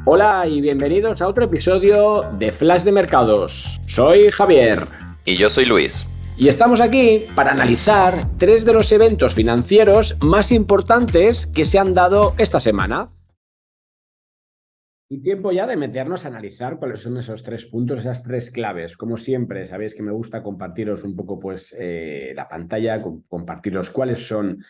Hola y bienvenidos a otro episodio de Flash de Mercados. Soy Javier. Y yo soy Luis. Y estamos aquí para analizar tres de los eventos financieros más importantes que se han dado esta semana. Y tiempo ya de meternos a analizar cuáles son esos tres puntos, esas tres claves. Como siempre, sabéis que me gusta compartiros un poco pues, la pantalla, compartiros cuáles son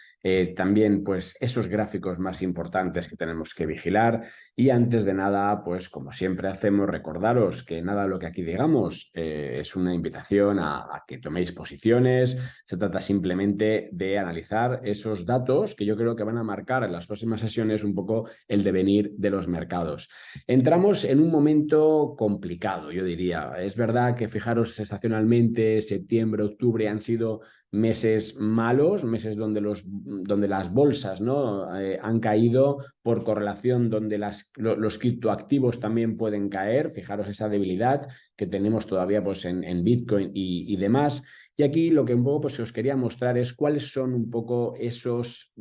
también pues, esos gráficos más importantes que tenemos que vigilar. Y antes de nada, pues como siempre hacemos, recordaros que nada de lo que aquí digamos es una invitación a que toméis posiciones. Se trata simplemente de analizar esos datos que yo creo que van a marcar en las próximas sesiones un poco el devenir de los mercados. Entramos en un momento complicado, yo diría. Es verdad que fijaros estacionalmente, septiembre, octubre han sido meses malos, meses donde las bolsas, ¿no? Han caído por correlación, donde los criptoactivos también pueden caer. Fijaros esa debilidad que tenemos todavía pues, en Bitcoin y demás. Y aquí lo que un poco pues, os quería mostrar es cuáles son un poco esos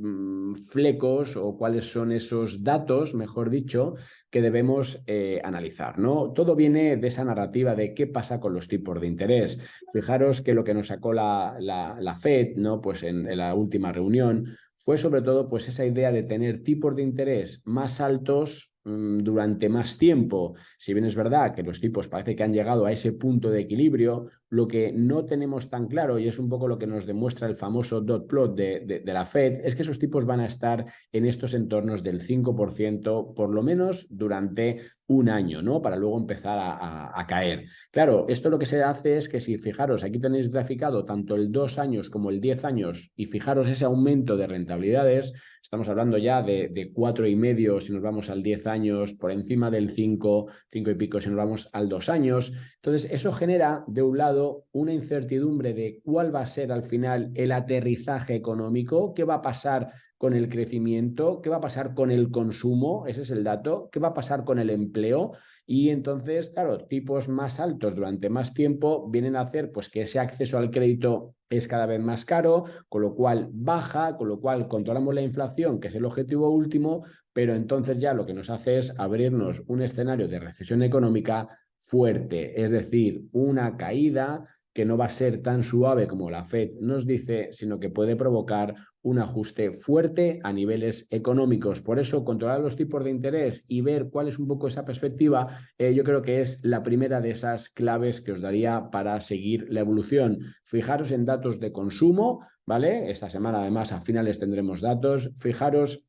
flecos o cuáles son esos datos, mejor dicho, que debemos analizar, ¿no? Todo viene de esa narrativa de qué pasa con los tipos de interés. Fijaros que lo que nos sacó la Fed, ¿no? Pues en la última reunión fue sobre todo pues esa idea de tener tipos de interés más altos durante más tiempo. Si bien es verdad que los tipos parece que han llegado a ese punto de equilibrio, lo que no tenemos tan claro, y es un poco lo que nos demuestra el famoso dot plot de la Fed, es que esos tipos van a estar en estos entornos del 5%, por lo menos durante un año, ¿no? Para luego empezar a caer. Claro, esto lo que se hace es que si fijaros, aquí tenéis graficado tanto el 2 años como el 10 años y fijaros ese aumento de rentabilidades, estamos hablando ya de 4,5 si nos vamos al 10 años, por encima del 5, 5 y pico si nos vamos al 2 años. Entonces, eso genera, de un lado, una incertidumbre de cuál va a ser al final el aterrizaje económico, qué va a pasar con el crecimiento, qué va a pasar con el consumo, ese es el dato, qué va a pasar con el empleo. Y entonces, claro, tipos más altos durante más tiempo vienen a hacer pues, que ese acceso al crédito es cada vez más caro, con lo cual baja, con lo cual controlamos la inflación, que es el objetivo último, pero entonces ya lo que nos hace es abrirnos un escenario de recesión económica fuerte, es decir, una caída que no va a ser tan suave como la Fed nos dice, sino que puede provocar un ajuste fuerte a niveles económicos. Por eso, controlar los tipos de interés y ver cuál es un poco esa perspectiva, yo creo que es la primera de esas claves que os daría para seguir la evolución. Fijaros en datos de consumo, ¿vale? Esta semana, además, a finales tendremos datos. Fijaros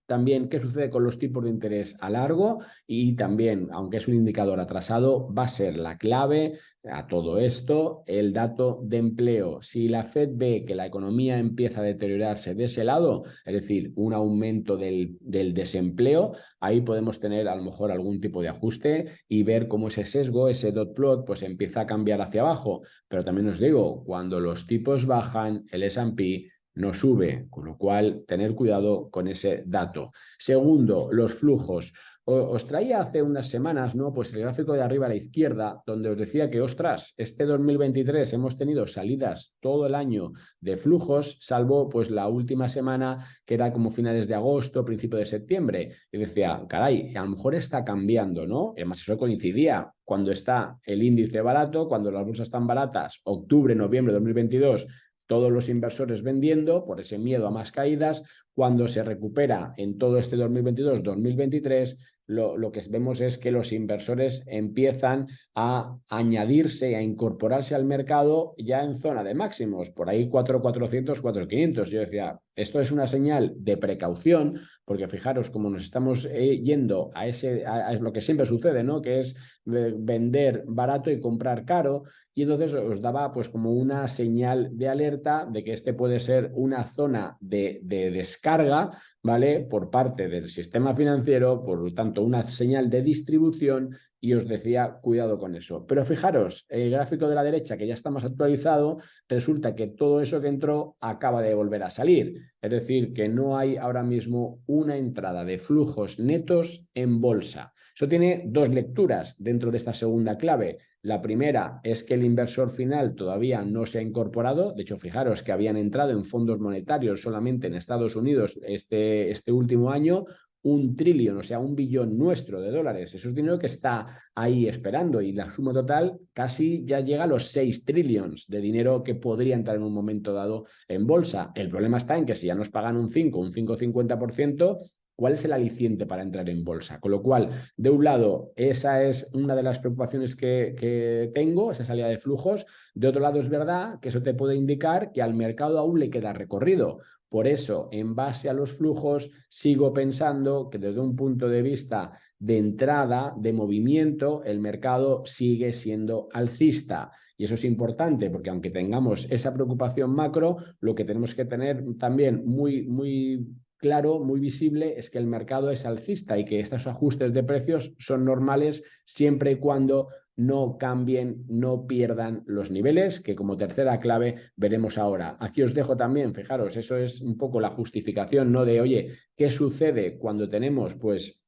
también qué sucede con los tipos de interés a largo y también, aunque es un indicador atrasado, va a ser la clave a todo esto el dato de empleo. Si la Fed ve que la economía empieza a deteriorarse de ese lado, es decir, un aumento del desempleo, ahí podemos tener a lo mejor algún tipo de ajuste y ver cómo ese sesgo, ese dot plot, pues empieza a cambiar hacia abajo. Pero también os digo, cuando los tipos bajan, el S&P no sube, con lo cual tener cuidado con ese dato. Segundo, los flujos. Os traía hace unas semanas, ¿no? Pues el gráfico de arriba a la izquierda, donde os decía que, ostras, este 2023 hemos tenido salidas todo el año de flujos, salvo pues la última semana, que era como finales de agosto, principio de septiembre. Y decía, caray, a lo mejor está cambiando, ¿no? Y además eso coincidía cuando está el índice barato, cuando las bolsas están baratas, octubre, noviembre de 2022, todos los inversores vendiendo por ese miedo a más caídas. Cuando se recupera en todo este 2022-2023, lo que vemos es que los inversores empiezan a añadirse, a incorporarse al mercado ya en zona de máximos, por ahí 4.400, 4.500. Yo decía, esto es una señal de precaución, porque fijaros cómo nos estamos yendo a lo que siempre sucede, ¿no? Que es vender barato y comprar caro, y entonces os daba pues como una señal de alerta de que este puede ser una zona de descarga, ¿vale? Por parte del sistema financiero, por lo tanto una señal de distribución, y os decía cuidado con eso. Pero fijaros, el gráfico de la derecha que ya está más actualizado, resulta que todo eso que entró acaba de volver a salir. Es decir, que no hay ahora mismo una entrada de flujos netos en bolsa. Eso tiene dos lecturas dentro de esta segunda clave. La primera es que el inversor final todavía no se ha incorporado. De hecho, fijaros que habían entrado en fondos monetarios solamente en Estados Unidos este último año, 1 trillón, o sea, 1 billón nuestro de dólares. Eso es dinero que está ahí esperando y la suma total casi ya llega a los 6 trillones de dinero que podría entrar en un momento dado en bolsa. El problema está en que si ya nos pagan un 5,50%, ¿cuál es el aliciente para entrar en bolsa? Con lo cual, de un lado, esa es una de las preocupaciones que tengo, esa salida de flujos. De otro lado, es verdad que eso te puede indicar que al mercado aún le queda recorrido. Por eso, en base a los flujos, sigo pensando que desde un punto de vista de entrada, de movimiento, el mercado sigue siendo alcista. Y eso es importante porque aunque tengamos esa preocupación macro, lo que tenemos que tener también muy claro, muy visible, es que el mercado es alcista y que estos ajustes de precios son normales siempre y cuando no cambien, no pierdan los niveles, que como tercera clave veremos ahora. Aquí os dejo también, fijaros, eso es un poco la justificación, ¿no? De, oye, ¿qué sucede cuando tenemos, pues,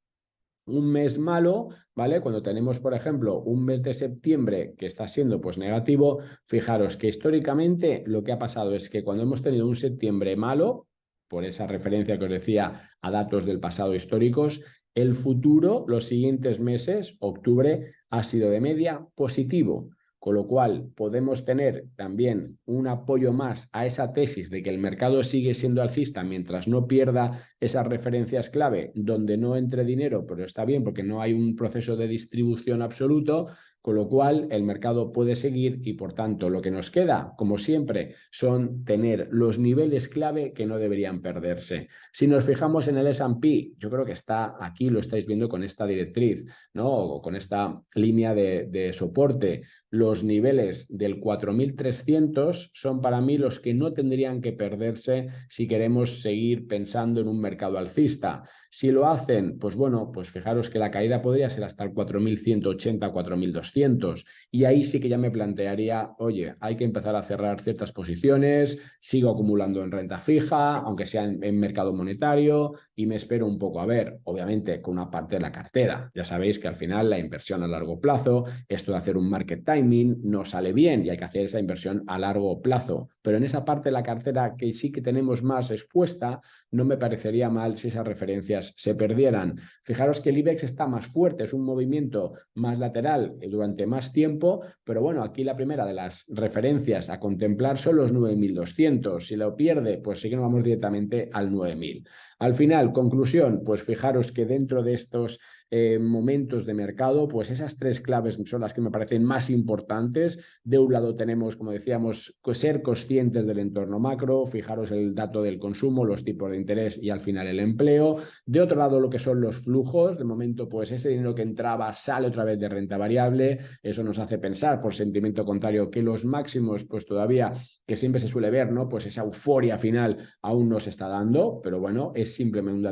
un mes malo, ¿vale? Cuando tenemos, por ejemplo, un mes de septiembre que está siendo pues negativo, fijaros que históricamente lo que ha pasado es que cuando hemos tenido un septiembre malo, por esa referencia que os decía a datos del pasado históricos, el futuro, los siguientes meses, octubre, ha sido de media positivo. Con lo cual, podemos tener también un apoyo más a esa tesis de que el mercado sigue siendo alcista mientras no pierda esas referencias clave donde no entre dinero, pero está bien porque no hay un proceso de distribución absoluto, con lo cual el mercado puede seguir y por tanto lo que nos queda, como siempre, son tener los niveles clave que no deberían perderse. Si nos fijamos en el S&P, yo creo que está aquí, lo estáis viendo con esta directriz, ¿no? O con esta línea de soporte. Los niveles del 4.300 son para mí los que no tendrían que perderse si queremos seguir pensando en un mercado alcista. Si lo hacen, pues bueno, pues fijaros que la caída podría ser hasta el 4.180, 4.200 y ahí sí que ya me plantearía, oye, hay que empezar a cerrar ciertas posiciones, sigo acumulando en renta fija, aunque sea en mercado monetario y me espero un poco a ver, obviamente con una parte de la cartera. Ya sabéis que al final la inversión a largo plazo, esto de hacer un market timing no sale bien y hay que hacer esa inversión a largo plazo. Pero en esa parte de la cartera que sí que tenemos más expuesta, no me parecería mal si esas referencias se perdieran. Fijaros que el IBEX está más fuerte, es un movimiento más lateral durante más tiempo, pero bueno, aquí la primera de las referencias a contemplar son los 9.200. Si lo pierde, pues sí que nos vamos directamente al 9.000. Al final, conclusión, pues fijaros que dentro de estos momentos de mercado, pues esas tres claves son las que me parecen más importantes. De un lado tenemos, como decíamos, ser conscientes del entorno macro, fijaros el dato del consumo, los tipos de interés y al final el empleo. De otro lado, lo que son los flujos, de momento, pues ese dinero que entraba sale otra vez de renta variable, eso nos hace pensar, por sentimiento contrario, que los máximos, pues todavía, que siempre se suele ver, ¿no? Pues esa euforia final aún no se está dando, pero bueno, es simplemente un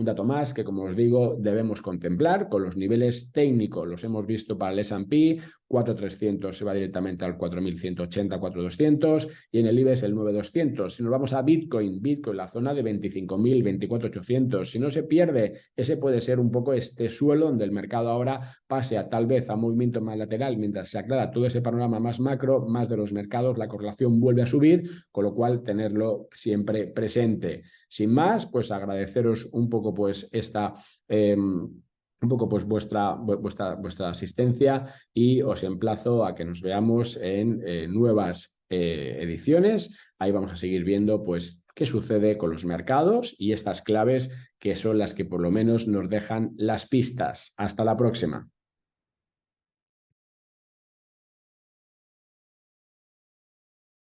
dato más que, como os digo, debemos contemplar con los niveles técnicos. Los hemos visto para el S&P, 4.300 se va directamente al 4.180, 4.200 y en el IBEX el 9.200. Si nos vamos a Bitcoin, la zona de 25.000, 24.800. Si no se pierde, ese puede ser un poco este suelo donde el mercado ahora pase a tal vez a movimiento más lateral mientras se aclara todo ese panorama más macro, más de los mercados, la correlación vuelve a subir, con lo cual tenerlo siempre presente. Sin más, pues agradeceros un poco pues esta... un poco pues vuestra asistencia y os emplazo a que nos veamos en nuevas ediciones. Ahí vamos a seguir viendo pues qué sucede con los mercados y estas claves que son las que por lo menos nos dejan las pistas. Hasta la próxima.